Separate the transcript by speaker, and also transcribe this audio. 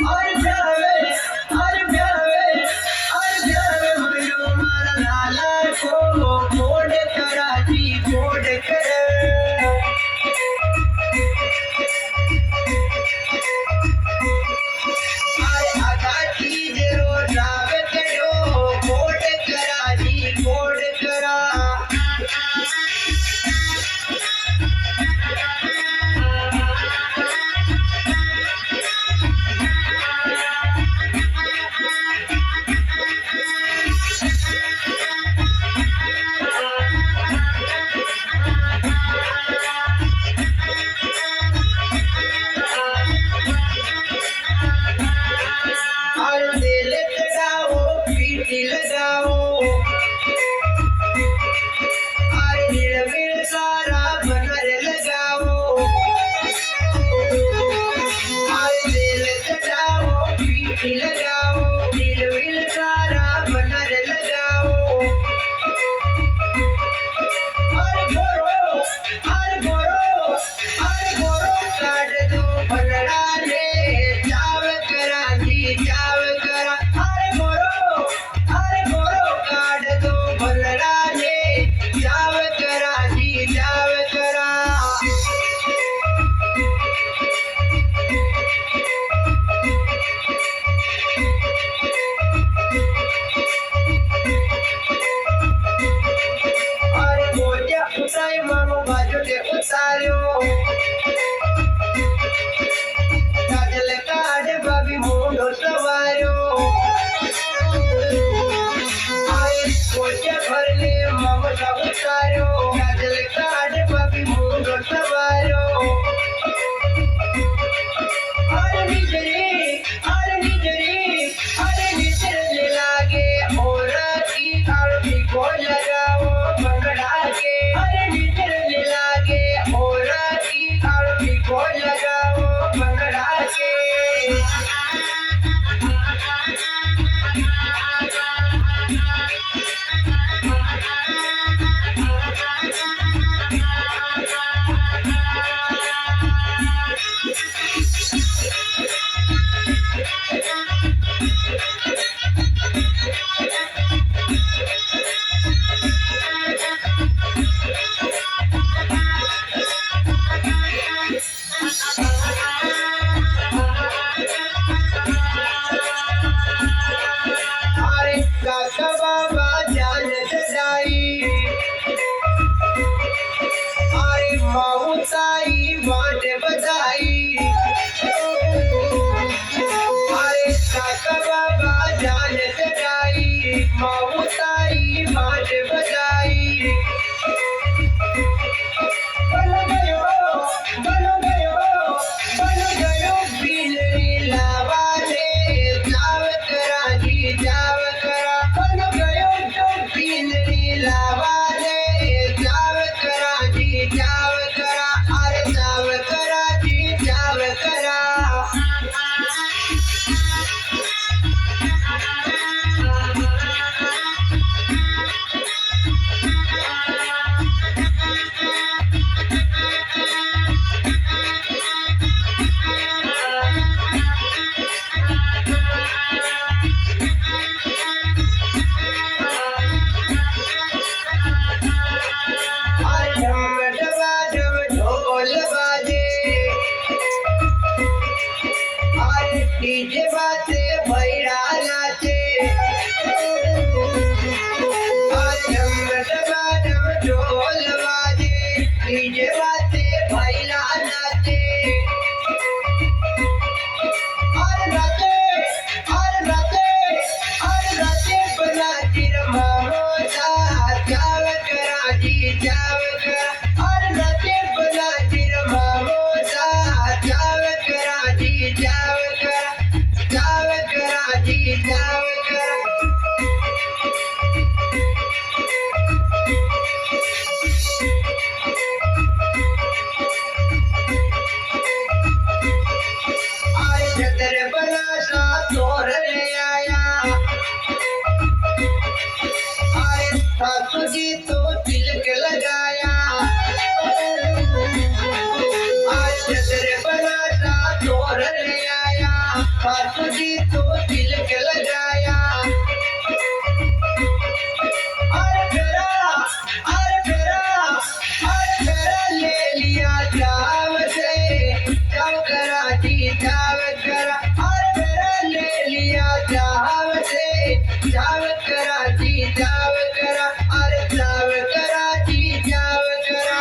Speaker 1: और जावे मयूर मारा लाला को कोड कराची कोड कर आगा चीज रोजाव करो कोड कराची कोड करा और दिल लगाओ पीठ लगाओ और निर्मिल सारा बनर लगाओ और दिल लगाओ पीठ लगाओ निर्मिल सारा बनर लगाओ और गोरो काट दो बनरा रे चाव कराची चाव करा अरे गोरो काट दो बनरा रे चाव कराची चाव करा सासू जी तो तिलक लगाया, अरे फेरा, अरे फेरा, अरे फेरा ले लिया चाव से, चाव करा जी चाव करा, अरे फेरा ले लिया चाव से, चाव करा जी चाव करा, अरे चाव करा जी चाव करा।